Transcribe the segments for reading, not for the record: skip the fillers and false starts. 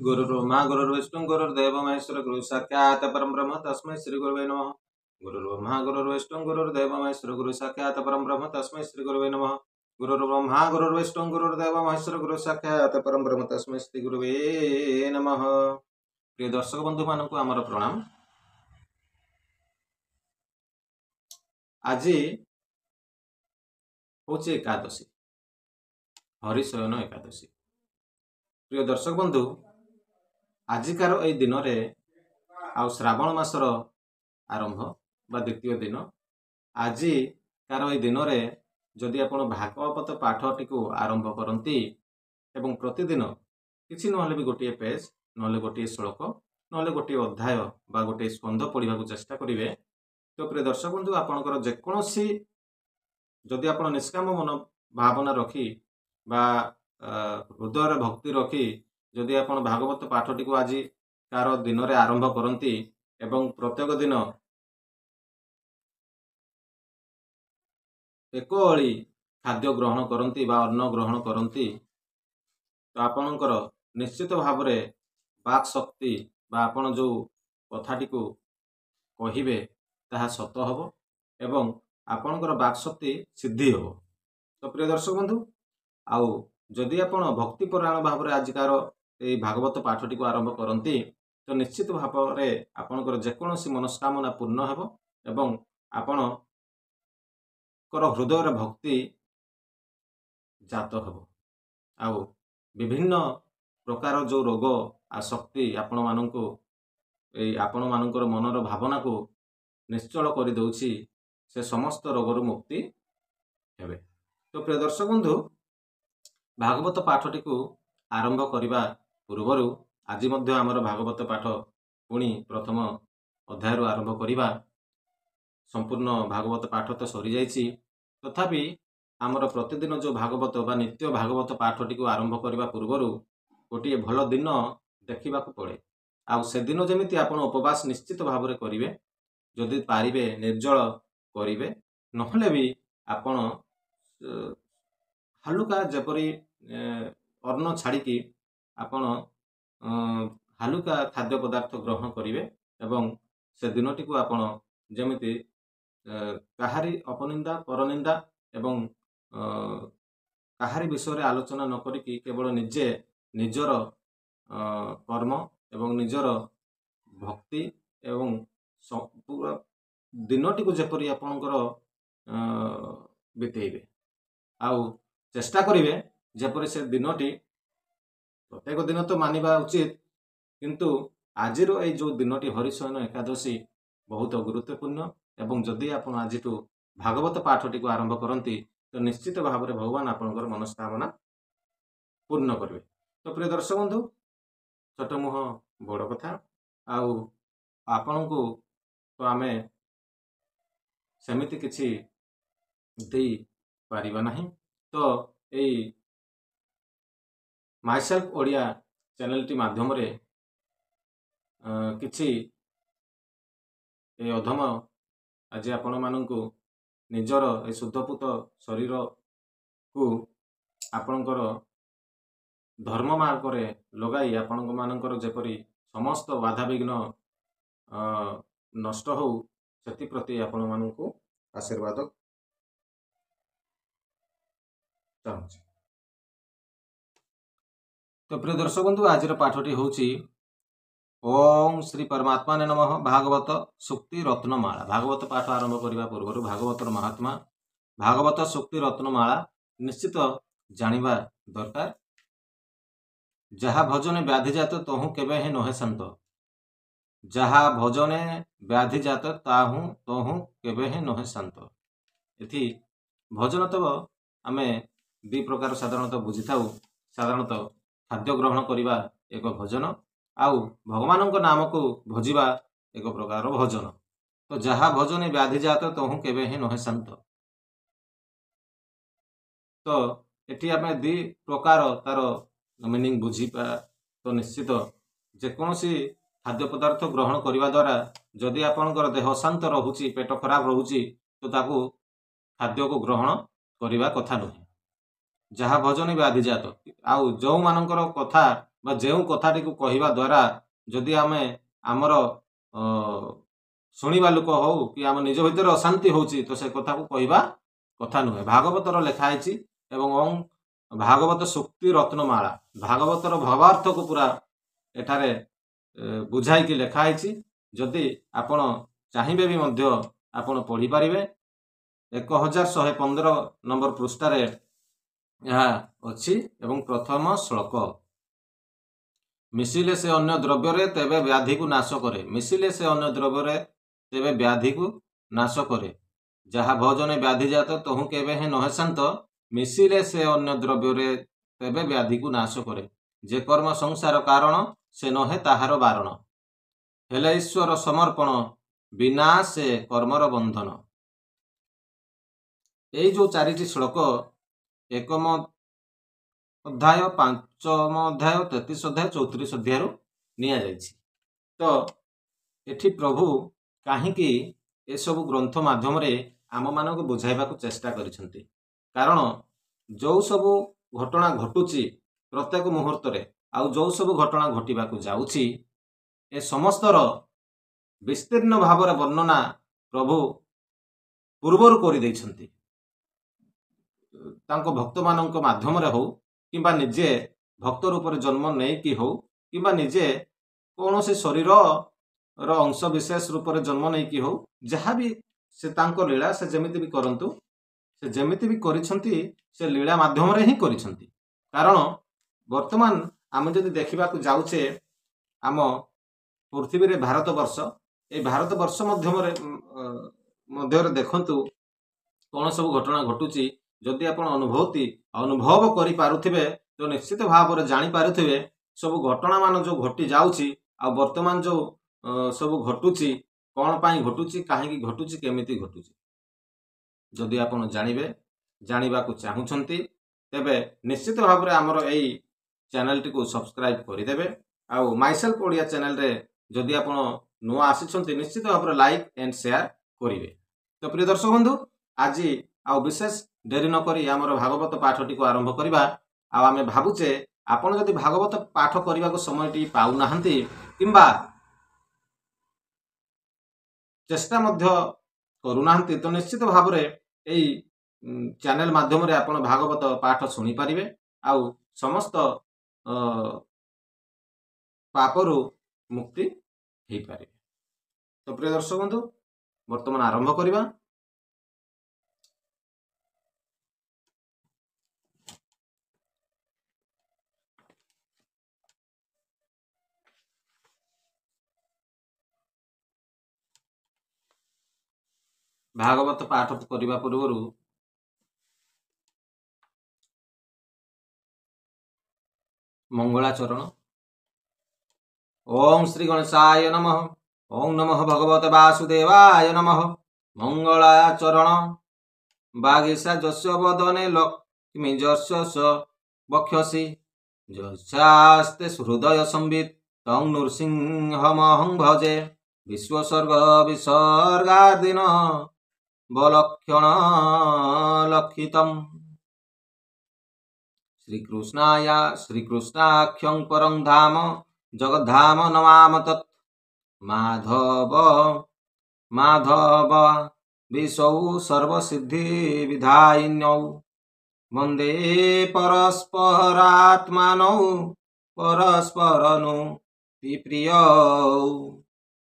गुरुर्ब्रह्मा गुरुर्विष्णु गुरुर्देव महेश्वर गुरु साक्षात् परम ब्रह्म तस्मै श्री गुरुवे नमः। गुरुर्ब्रह्मा गुरुर्विष्णु गुरुर्देव महेश्वर गुरु साक्षात् परम ब्रह्म तस्मै श्री गुरुवे नमः। गुरुर्ब्रह्मा गुरुर्विष्णु गुरुर्देव महेश्वर गुरु साक्षात् परम ब्रह्म तस्मै श्री गुरुवे नमः। प्रिय दर्शक बंधु मानक आमर प्रणाम। आज हूँ एकादशी, हरिशयन एकादशी। प्रिय दर्शक बंधु, आजिकार ए दिन आ श्रावण मासर आरंभ बा द्वितीय दिन, आजिकार ए दिन जदि आपण भागवत पाठटी को आरंभ करती एवं प्रतिदिन किसी नहले भी गोटे पेज नहले गोटे श्लोक नहले गोटे अध्याय बा गोटे स्कंध पढ़ा चेष्टा करेंगे, तो प्रिय दर्शक बंधु आपणकर जेकोसी जदि आप निष्काम मन भावना रखी बा हृदय भक्ति रखी जदि आप भागवत पाठटी को आज कार दिन में आरंभ करती एवं प्रत्येक दिन एक ओली खाद्य ग्रहण करती बा अन्न ग्रहण करती, तो आपणकर निश्चित भाव में वाक शक्ति बा आपण जो कथाटी को कहिबे ताहा सत हब एवं आपणकर वाक शक्ति सिद्धि हब। तो प्रिय दर्शक बंधु, आउ जदि आपण भक्तिपरायण भाव में आजिकार ये भागवत पाठटी को आरंभ करती, तो निश्चित भाव में आपणकर जेकोसी मनस्कामना पूर्ण हेब एवं आपणकर हृदय भक्ति जात हेब। आउ विभिन्न प्रकार जो रोग आसक्ति आपण मानकर मनर भावना को निश्चल कर दउछि, से समस्त रोगरु मुक्ति हेबे। तो प्रिय दर्शक बंधु, भागवत पाठटी को आरंभ करने पूर्व आज मध्य आमर भागवत पाठ पुणी प्रथम अध्याय आरंभ करवा। संपूर्ण भागवत पाठ तो सरी जाइछि, तथापि आमर प्रतिदिन जो भागवत बा नित्य भागवत पाठटी को आरंभ करने पूर्व गोटे भल दिन देखा पड़े। आउ से दिन जमिति आपण उपवास निश्चित भाव में करेंगे, जदि पारिबे निर्जल करेंगे, नहले भी आपण हालुका जपरी अन्न छाड़ी आपण हालुका खाद्य पदार्थ ग्रहण करेंगे एवं से दिनटी को आपण जमिति काहारी अपनिंदा परनिंदा एवं काहारी विषय रे आलोचना न करिकी केवल निजे निजर कर्म एवं निजर भक्ति एवं पूरा दिनटी को जपरी आपणकर बितेबे। आउ चेष्टा करेंगे जपरी से दिनटी प्रत्येक दिन तो मानिबा उचित, किंतु आजिर ये जो दिनटी हरिशयन एकादशी बहुत गुरुत्वपूर्ण एवं जदि आप आज भागवत पाठटी को आरंभ करती, तो निश्चित भाव में भगवान आपणकर मनस्कामना पूर्ण करेंगे। तो प्रिय दर्शक बंधु, छोट मुह बड़ कथा, आउ आपण को तो आम सेमिति किछि दे पारिबा नहीं। तो यही माइसेल्फ ओडिया चैनल टी माध्यम रे किछि ए अधम आज आपण माननकु निजर ए शुद्धपूत शरीर को आपणकर धर्म मार्ग रे लगाई आपण मानकर जेपरी समस्त बाधा विघ्न नष्ट हो सेति प्रति आपण माननकु आशीर्वाद चाहूँ। तो प्रिय दर्शक बंधु, आज पाठटी होची ओम श्री परमात्मा ने नमः भागवत सुक्ति रत्नमाला। भागवत पाठ आरंभ करने पूर्व भागवतर महात्मा भागवत सुक्ति रत्नमाला निश्चित जानिबा दरकार। जहा भजने व्याधि जात तहु केबे हे नहे शांत, जहा भजने व्याधि जात ताहु तहु केबे हे नहे शांत। एथि भजन तो आमे दी प्रकार साधारणतः बुझी थाउ। साधारणतः खाद्य ग्रहण करवा एक भजन, आउ भगवान नाम को भजिबा एक प्रकार भजन। तो जहा भजने व्याधि जात तहु केबे हे नहे शांत। तो एटी आमे दी प्रकार तार मीनिंग बुझीपा। तो निश्चित जेकोसी खाद्य पदार्थ ग्रहण करने द्वारा जदि आपणकर देह अशांत रहुची, पेट खराब रहुची, तो ताकू खाद्य को ग्रहण करने कथा नुहे। जहा भजन व्याधि जात, आउ जो मानकर कथा बा जो कथाटी को कहवा द्वारा जदि आमे आमर शुणा लोक हो कि आम निज भितर अशांति होची तो से कथा को कहवा कथा नुहे। भागवतर लिखाई एवं भागवत सूक्ति रत्नमाला भागवतर भावार्थ को पूरा एठारे बुझाई की लिखाई। जदि आपण चाहिए भी मध्य आपण पढ़ी पारिबे 1115 नंबर पृष्ठार अच्छी एवं प्रथम श्लोक मिशिले से अन्य द्रव्य तेबे व्याधि को नाश करे। मिशिले से अन्य द्रव्य तेबे व्याधि को नाश करे। जहा भोजने व्याधि जात तहु केबे हे नहे शांत। मिशिले से अन्य द्रव्य तेबे व्याधि को नाश करे। जे कर्म संसार कारण से नहे ताहार बारण। हेले ईश्वर समर्पण बिना से कर्मर बंधन। यही जो चारिटी श्लोक एकम अध्याय 5म अध्याय 33 अध्याय 34 अध्याय निया जाइछि। तो एठी प्रभु काहींकि ए सब ग्रंथ माध्यम रे आम मानक बुझाइबा को चेष्टा करिसंती। कारण जो सब घटना घटुची प्रत्येक मुहूर्त रे आउ जो सब घटना घटिबा को जाउची ए समस्तर विस्तीर्ण भाव वर्णना प्रभु पूर्वर कर देइछंती। तांको भक्त मानक माध्यम रे हो किंबा निजे भक्त रूप में जन्म नहीं कि हो किंबा निजे कौन से शरीर रो अंश विशेष रूप में जन्म नहीं कि हो जहाँ भी से तांको लीला से जमिति भी करंतु से जमिति भी करिसंती से लीला माध्यम रे ही करिसंती। कारण वर्तमान आम जदि देखा जाऊे आम पृथ्वी रे भारतवर्ष ए भारतवर्ष मध्य देखंतु कौन सब घटना घटुची जदि आपण अनुभव करि पारुथिबे तो निश्चित भाव में जानी पारुथिबे सब घटना मान जो घटी जाउची आ वर्तमान जो सब घटुची कौन पाई घटुची काहेकि घटुची केमिति घटुची जदि आपण जानिबा को चाहुछंती तेबे निश्चित भाव में आमर एई चैनल टी को सब्सक्राइब करिदेबे। आ माइसेल्फ ओडिया चैनल रे जदि आपण नुआ आसिछंती निश्चित भाव में लाइक एंड शेयर करिवे। तो प्रिय दर्शक बंधु आज आ विशेष डेरी न करी आमर भागवत पाठटी को आरंभ करिबा। आमे भाबुचे आपण जदि भागवत पाठ करने को समय पाऊ नाहंती किंबा चेष्टा मध्य करू नाहंती तो निश्चित भाव में यही चैनल माध्यम रे आपण भागवत पाठ सुनी पारिबे आउ समस्त पापरु मुक्ति हो पारे। तो प्रिय दर्शक बंधु वर्तमान आरंभ करिबा। भागवत पाठ करने पूर्व मंगलाचरण। ओम श्री गणेशाय नमः। ओम नमः भगवते वासुदेवाय नमः। मंगलाचरण बागीसा जस्य वदने लक्ष्मी जस्य वक्षसि जस्यास्ते हृदय संवित् तं नृसिंहमहं भजे। विश्वसर्ग विसर्गादीन बलक्षण लक्षितम्। श्रीकृष्णाख्यं परं धाम जगद्धाम नमाम तत्। माधव माधव विशौ सर्वसिद्धि विधायिन्यौ। वन्दे परस्परात्मानौ परस्परनु प्रियौ।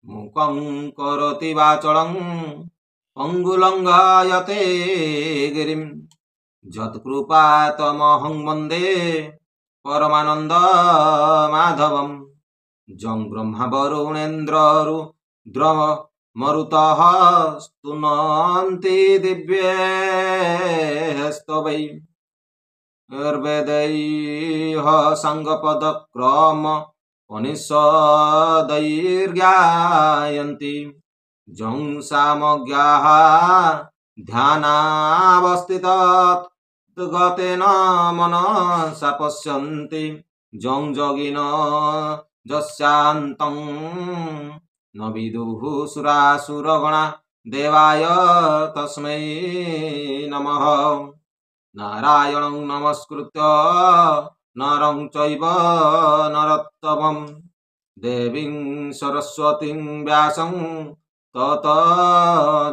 मुखं करोति वाचालं पंगुलंघयते गिरिं। यत्कृपातमहं वन्दे परमानंद माधवम्। जं ब्रह्मा वरुणेन्द्र रुद्र मरुतः स्तुनन्ति दिव्यैस्तवै। वेदैः साङ्गपदक्रम उपनिषदैर्गायन्ति। जं सामज्ञाः ध्यानावस्थितात् गतेन मनसा पश्यन्ति। जं योगिनो यस्यान्तं न विदुः सुरासुरगणा देवाय तस्मै नमः। नारायणं नमस्कृत्य नरं चैव नरोत्तमं देवीं सरस्वतीं व्यासं तत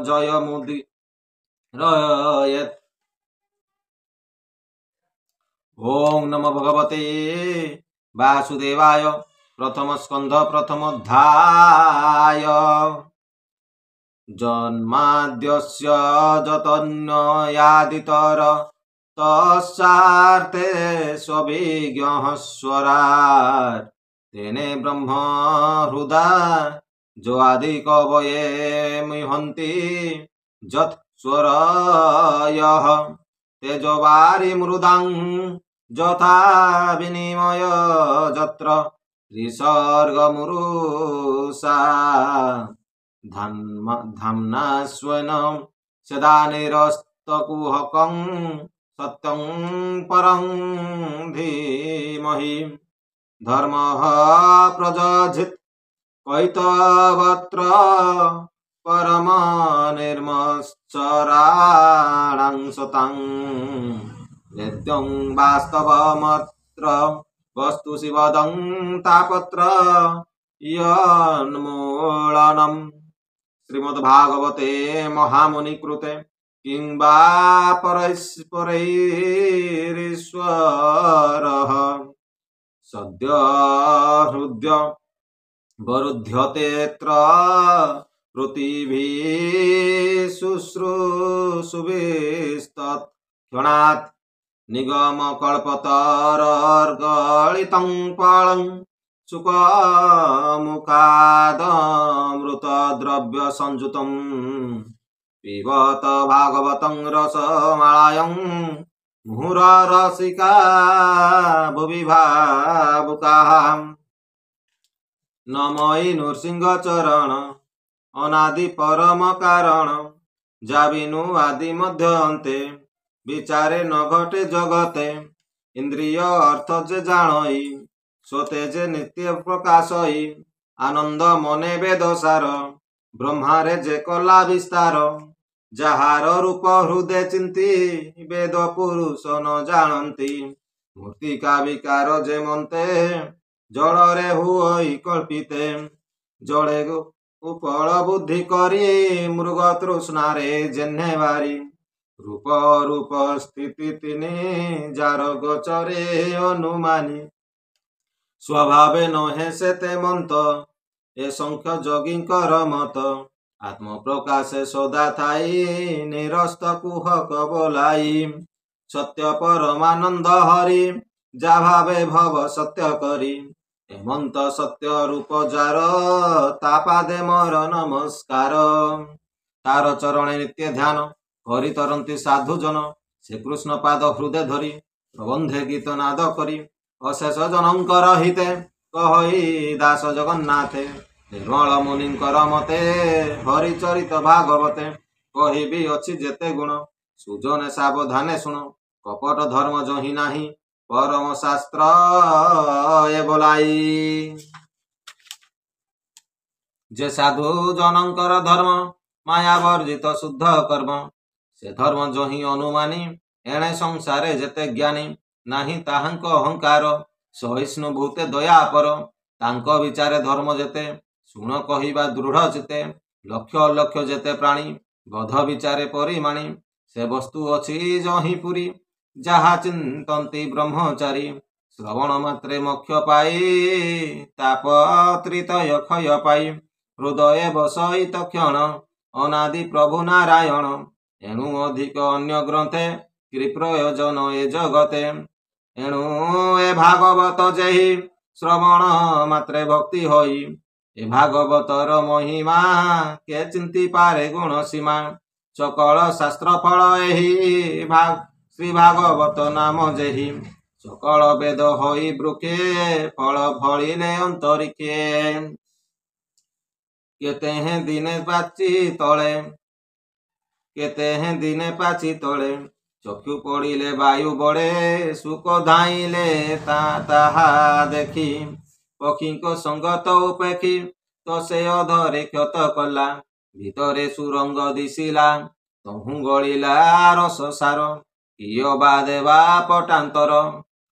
जयमुदीरयेत्। ओम नमो भगवते वासुदेवाय। प्रथम स्कंध प्रथम अध्याय। जन्माद्यस्य जतन्ययादितर तस्यार्थे स्वभिज्ञः स्वराट् तेने ब्रह्म हृदा जो आदि कवये मुह्यन्ति जत् स्वरयः तेजोवारि मृदां यथा विनिमय जत्र त्रिसर्गमुरुषा धाम्ना स्वेन सदा निरस्तकुहकं सत्यं परं धीमहि धर्मः प्रजहित कैतवत्र परमनिर्मत्सराणां सतां वेद्यं वास्तवमत्र वस्तु शिवदं तापत्र यन्मूलनम्। श्रीमद्भागवते महामुनिकृते किं वा परैरीश्वरः सद्य हृद्य वरुध्यतेऽत्र पृथिभिः शुश्रूषुभिस्तत्क्षणात् निगमकल्पतरोर्गलितं पालं सुखमुखादमृतद्रव्यसंयुतं पिबत भागवतं रसमालयं मुहुररसिका भुवि भावुकाः। नमयि नृसिंहचरण अनादि परम कारण जाविनु आदि मध्य अन्ते विचारे न घटे जगते इंद्रिय अर्थ जे जानई स्वते जे नित्य प्रकाशई आनंद मने वेदसार ब्रह्मारे जे कला विस्तार जाहार रूप हृदय चिंती वेद पुरुष न जानती मूर्तिका विकार जे मन्ते जड़रे हुई कल्पिते जड़े उपल बुद्धि करी मृग तृष्णारे जेन्हे बारी रूप रूप स्थिति तिनि जार गोचरे अनुमानी स्वभावे नहे सेते मन्त ए संख्य जोगींकर मत आत्म प्रकाशे सदा थाई निरस्त कुहक बोलाई सत्य परमानंद हरि जा भावे भव सत्य करी हेमंत सत्य रूप जार तापादे मोर नमस्कार तार चरणे नित्य ध्यान करि तरंती साधु जन श्रीकृष्ण पाद हृदय धरी प्रबंधे गीत नाद करी अशेष जनकर हिते कहई दास जगन्नाथे निर्मल मुनिंकर मते हरिचरित भागवते कहिबी अछि जेते गुण सुजने सावधाने शुण कपट धर्म जहि नाही परम शास्त्र ए बोलाई जे साधु जनकर धर्म माया वर्जित शुद्ध कर्म से धर्म जहि अनुमानी एणे संसारे जेते ज्ञानी नाही ताहांक अहंकार सहिष्णु भूते दया पर तांक विचारे धर्म जेते शुण कहिबा दृढ़ चिते लक्ष लक्ष जेते प्राणी बध विचारे परिमाणी से वस्तु अछि जहि पुरी जहा चिंतन्ति ब्रह्मचारी श्रवण मात्रे मोक्ष पाई तापत्रितय क्षय पाई हृदय बसई तक्षण अनादि प्रभु नारायण एणु अधिक अन्य ग्रंथे कृप्रयोजन ए जगते एणु ए भागवत जेहि श्रवण मात्रे भक्ति होई ए भागवतर महिमा के चिंती पारे गुण सीमा सकल शास्त्र फल एहि श्री भागवत नाम जेहि सकल वेद होई वृक्षे फल फलिले अंतरिक्षे केते हैं दिने पाची तले चक्षु पड़िले वायु बड़े सुख धाइले ताहा देखी पक्षी को संगत उपेक्षी तो से अधरे क्षत कला भितरे सुरंग दिशिला तहु गलिला रस सार किय बा देवा पटांतर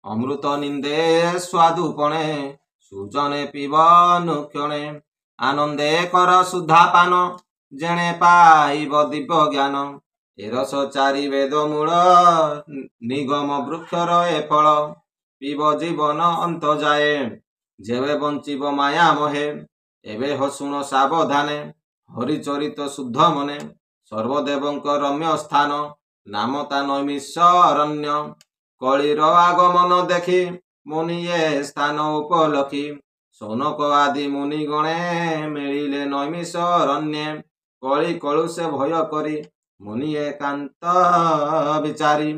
ଅମୃତ ନିନ୍ଦେ ସ୍ୱାଦୁପଣେ ସୁଜନେ ପିବନୁ କ୍ଷଣେ ଆନନ୍ଦେ କର ସୁଧାପାନ ଯେଣେ ପାଇବ ଦିବ୍ୟ ଜ୍ଞାନ ଏରସ ଚାରି ବେଦ ମୂଳ ନିଗମ ବୃକ୍ଷର ଏ ଫଳ ପିବ ଜୀବନ ଅନ୍ତ ଯାଏ ଯେବେ ବଞ୍ଚିବ ମାୟା ମୋହେ ଏବେ ହସୁଣ ସାବଧାନେ ହରିଚରିତ ଶୁଦ୍ଧ ମନେ ସର୍ବଦେବଙ୍କ ରମ୍ୟ ସ୍ଥାନ ନାମ ତା ନୈମିଷ ଅରଣ୍ୟ କଳିର ଆଗମନ ଦେଖି ମୁନି ଏ ସ୍ଥାନ ଉପଲକ୍ଷୀ ସୌନକ ଆଦି ମୁନି ଗଣେ ମିଳିଲେ ନୈମିଷ ଅରଣ୍ୟେ କଳି କଳୁଷେ ଭୟ କରି ମୁନି ଏକାନ୍ତ ବିଚାରି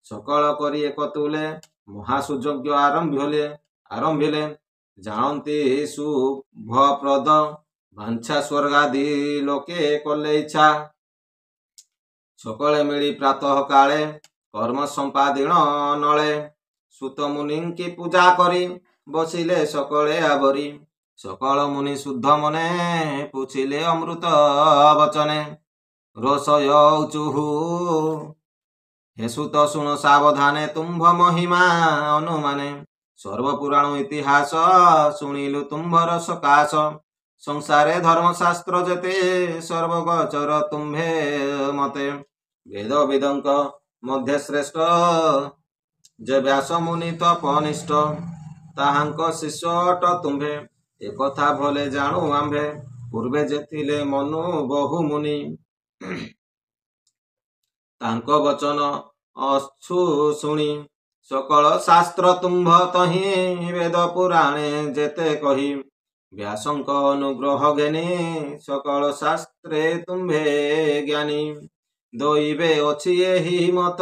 ସକଳ କରି ଏକ ତୁଲେ ମହାସୁଯୋଗ୍ୟ ଆରମ୍ଭିଲେ ଜାଣନ୍ତି ଶୁଭପ୍ରଦ ବାଞ୍ଛା ସ୍ୱର୍ଗାଦି ଲୋକେ କଲେ ଇଚ୍ଛା ସକଳେ ମିଳି ପ୍ରାତଃ କାଳେ କର୍ମ ସମ୍ପାଦିଣ ନଳେ ସୁତ ମୁନିଙ୍କି ପୂଜା କରି ବସିଲେ ସକଳେ ଆବରି ସକଳ ମୁନି ଶୁଦ୍ଧ ମନେ ପୁଛିଲେ ଅମୃତ ବଚନେ ରୋଷୟ ଉଚୁହୁ हे सुत शुण सावधाने तुम्भ महिमा अनुमाने सर्वपुराण इतिहास शुणिलु तुम्भर सकाश संसारे धर्मशास्त्र जेते सर्वगोचर तुम्भे मते वेद विदंक मध्य श्रेष्ठ जे व्यास मुनि तपनिष्ठ ताहांक शिष्य अट तुम्भे एकथा भले जाणु आम्भे पूर्वे जेथिले मनु बहु मुनि तांको वचन अछु शुणी सकल शास्त्र तुम्भ तहि वेद पुराणे जेते कही व्यासंक अनुग्रह घेनी सकल शास्त्रे तुम्भे ज्ञानी दैवे अछि एहि मत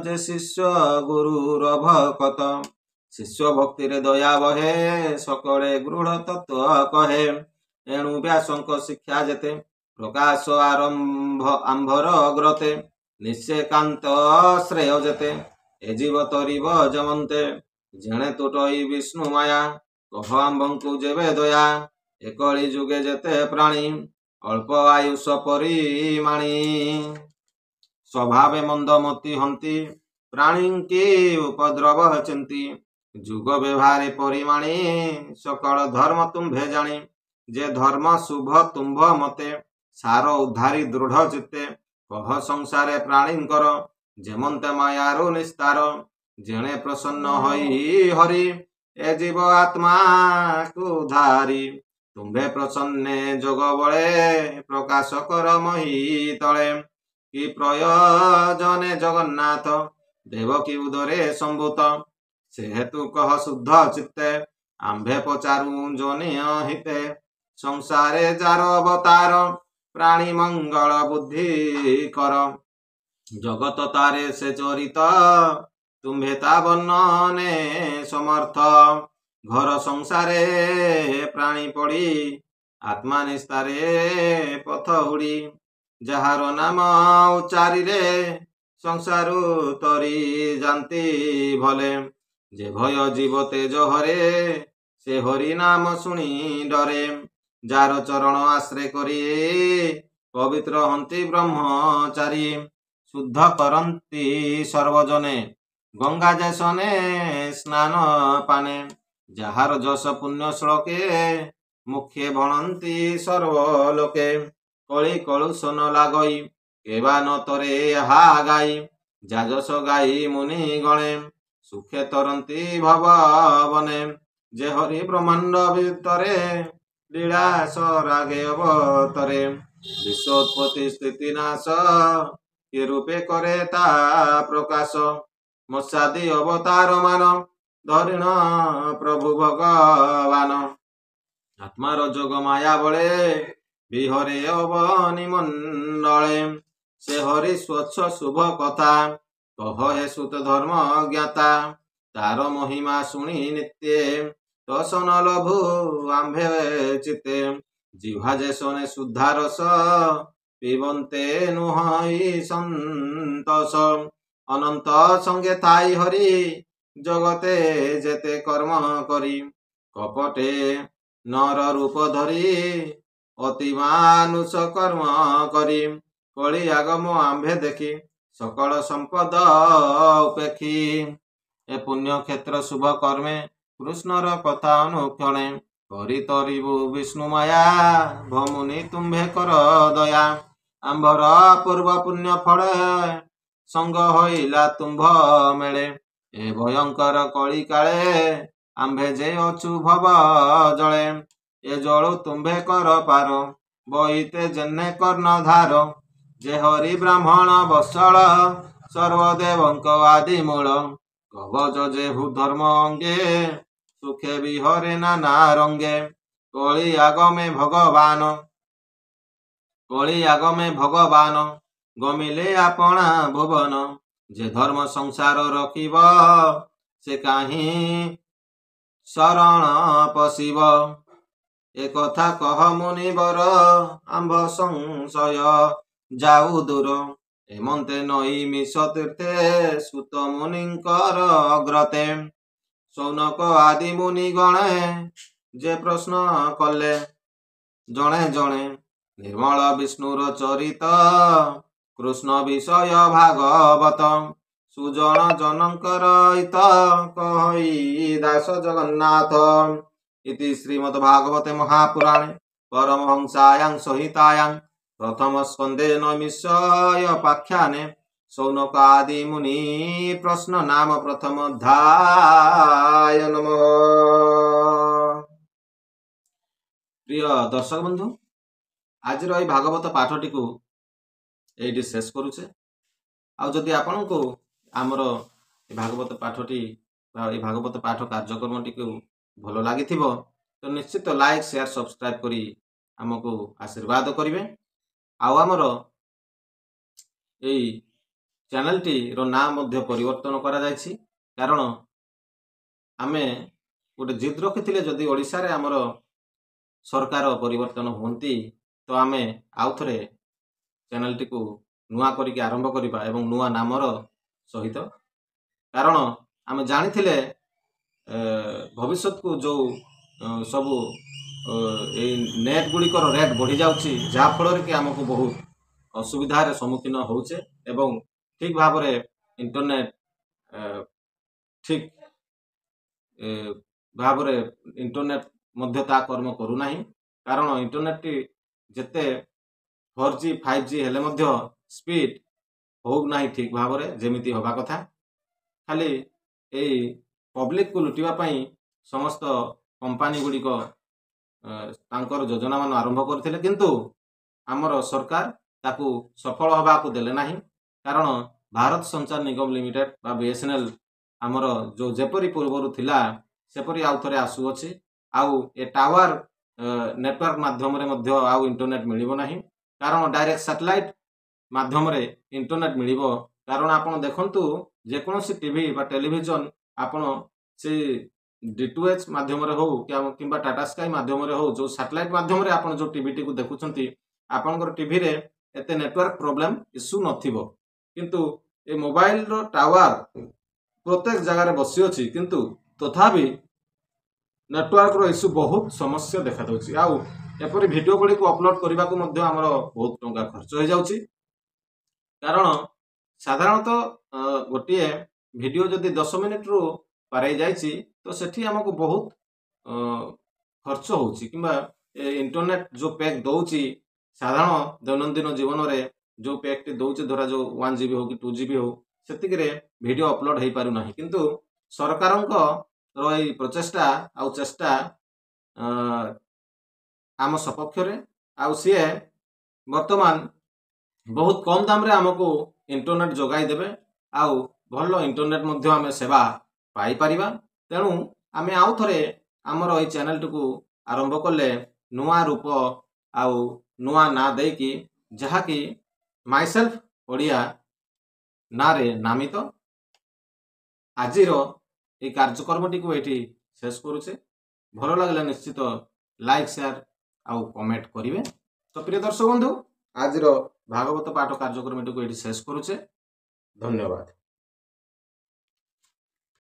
जे शिष्य गुरुर भकत शिष्य भक्ति रे दया बहे सकले गृढ़ तत्व कहे एणु व्यासंक शिक्षा जेते प्रकाश आरंभ आंभर अग्रते निश्चेकांत श्रेय जेते ए जीव तरीब जमन्ते जेणे तुटई विष्णु माया कह आंबंकु जेबे दया एकली जुगे जेते प्राणी अल्प आयुष परिमाणी स्वभावे मंदमती हंती प्राणी की उपद्रव चिंती जुग व्यवहारे परिमाणी सकल धर्म तुम्भे जानी जे धर्म शुभ तुम्भ मते सार उद्धारी दृढ़ चित्ते कह संसारे प्राणींकर जेमंते मायारु निस्तार जेणे प्रसन्न होई हरि ए जीव आत्मा को धारी तुम्भे प्रसन्ने जोग बळे प्रकाश कर मही तळे कि प्रयोजने जगन्नाथ देवकी उदरे संभूत से हेतु कह शुद्ध चित्ते आंभे पचारु जने हिते संसारे जार अवतार प्राणी मंगल बुद्धि कर जगत तारे से चरित तुम्भे ता वर्णने समर्थ घर संसारे प्राणी पड़ी आत्मा निस्तारे पथ हुड़ी जहार नाम उच्चारी रे संसारु तरी जानती भले जे भय जीव तेज हरे से हरि नाम शुणी डरे जार चरण आश्रय करी पवित्र हंती ब्रह्मचारी शुद्ध करंती सर्वजने गंगा जैसने स्नान पाने जहार जस पुण्य श्लोके मुखे भणंती सर्वलोके कଳି कलुषन लागई केवा न तरे हा गाई जाजस गाई मुनि गणे सुखे तरंती भवने जे हरि ब्रह्मांड भितरे लीला सरागे अवतरे विश्वोत्पत्ति स्थिति नाश कि रूपे करे ता प्रकाश मत्स्यादि अवतार मान धरिण प्रभु भगवान आत्मार जोग माया बळे बिहरे अवनि मंडले से हरि स्वच्छ शुभ कथा कह हे सुत धर्म ज्ञाता तार महिमा शुणी नित्ये दर्शन लभु आंभे चिते जिह्वा जेसने शुद्धा रस पिबन्ते नुहई संतोष अनंत संगे थाई हरि जगते जेते कर्म करी कपटे नर रूप धरी अति मानुष कर्म करी कଳି आगम आंभे देखी सकल संपद उपेक्षी ए पुण्य क्षेत्र शुभ कर्मे कृष्णर कथा अनुक्षणे करी तरिबु विष्णु माया भमुनि तुम्भे कर दया आंभर पूर्व पुण्य फल संग होइला तुम्भ मेले ए भयंकर कଳି काले आंभे जे अछु भव जळे ए जळु तुम्भे कर पार बहिते जेने कर्ण धार जे हरि ब्राह्मण बत्सल सर्वदेवंक आदि मूल कवच जे धर्म अंगे सुखे विहरे नाना रंगे कଳି आगमे भगवान गमिले आपणा भुवन जे धर्म संसार रखिब से काहि शरण पशिब ए कथा कह मुनिवर आंभ संशय जाऊ दूर हेमंते नई मिश तीर्थे सुत मुनिंकर अग्रते सौनक आदि मुनि गणे जे प्रश्न कले जणे जणे निर्मल विष्णुर चरित कृष्ण विषय भागवत सुजन जनकर इत कहि दास जगन्नाथ इति श्रीमद्भागवते महापुराणे परमहंसायां संहितायां प्रथम स्कंदे नैमिषारण्यपाख्याने सौनक आदि मुनि प्रश्न नाम प्रथम अध्याय। नमः। प्रिय दर्शक बंधु, आज रही भागवत पाठटी को ये शेष करुचे। आ जदि आपण को आमर भागवत पाठटी भागवत पाठ कार्यक्रम टी को भल लगी तो निश्चित लाइक शेयर सब्सक्राइब करी आमको आशीर्वाद करेंगे। आमर यही चैनल टी रो नाम मध्य परिवर्तन करा जायछि, कारण आमे गोटे जिद रखी जदि ओडिशा रे आमर सरकार परिवर्तन होती तो आमे आउ थरे चैनल टी को नुआ करिक आरंभ करिबा एवं नुआ नामर सहित, कारण आमे जानिथिले भविष्य को जो सबू नेट गुड़िकर रेट बढ़ी जाउछि जहाँ फल कि आमको बहुत असुविधार सम्मुखीन होचे एवं ठीक भाव इंटरनेट ठीक भाव इंटरनेट मध्यता कर्म करूना, कारण इंटरनेट टी जेते 4G 5G हेले मध्य स्पीड हो ना ठीक भाव जेमिति हवा कथा। खाली यही पब्लिक को लुटिबा पई समस्त कंपनी गुड़िक तांकर योजना मान आरंभ करथिले, किंतु आमर सरकार ताकू सफल हवा को देले नाही, कारण भारत संचार निगम लिमिटेड बा BSNL आमर जो जेपरी पूर्वर थिला सेपरी आउ थरे आसु अछि। आउ ए टावर नेटवर्क माध्यम रे मध्य आउ इंटरनेट मिलिबो नाही, कारण डायरेक्ट सैटेलाइट माध्यम रे इंटरनेट मिलिबो। कारण आपण देखंतु जे कोनोसी टीवी बा टेलीविजन आपण से D2H माध्यम रे हो किंबा टाटा स्काई माध्यम रे हो जो सैटेलाइट माध्यम रे आपण जो टीवी टी को देखुछंती आपनकर टीवी रे एते नेटवर्क प्रॉब्लम इश्यू नथिबो, किंतु ए मोबाइल रो टावर प्रत्येक जगह रे बसी अछि, किंतु तथापि नेटवर्क रो इश्यू बहुत समस्या देखा दउछि। आउ एपरि वीडियो गुडी को अपलोड करबा को मध्य हमर बहुत टंका खर्च हो जाउछि, कारण साधारणतः गोटे वीडियो जदि 10 मिनिट रो पारे जाइछि तो सेठी हमको बहुत खर्च होउछि, किंबा इंटरनेट जो पैक दउछि साधारण दैनंदिन जीवन रे जो पैक टी दउछि धरा जो 1 GB हो कि 2 GB हो सेतिक रे वीडियो अपलोड हेई पारु नाही, किंतु सरकारंक रही प्रचेष्टा आउ चेष्टा आम सपक्ष रे आउ सीए वर्तमान बहुत कम दाम रे हमको इंटरनेट जोगाई देबे, आउ भल इंटरनेट मध्य आमे सेवा पाई परिबा। तेणु आमे आउ थरे आमर एई चैनल टी को आरंभ कले नुआ रूप आउ नुआ ना दे कि जहा कि माई सेल्फ ओडिया ना रे नामित। आजिर ए कार्यक्रम टी को एठी शेष करूचे। भल लागले निश्चित लाइक शेयर आउ कमेंट करिवे। तो प्रिय दर्शक बंधु, आजिर भागवत पाठ कार्यक्रम टी को एठी शेष करूचे। धन्यवाद।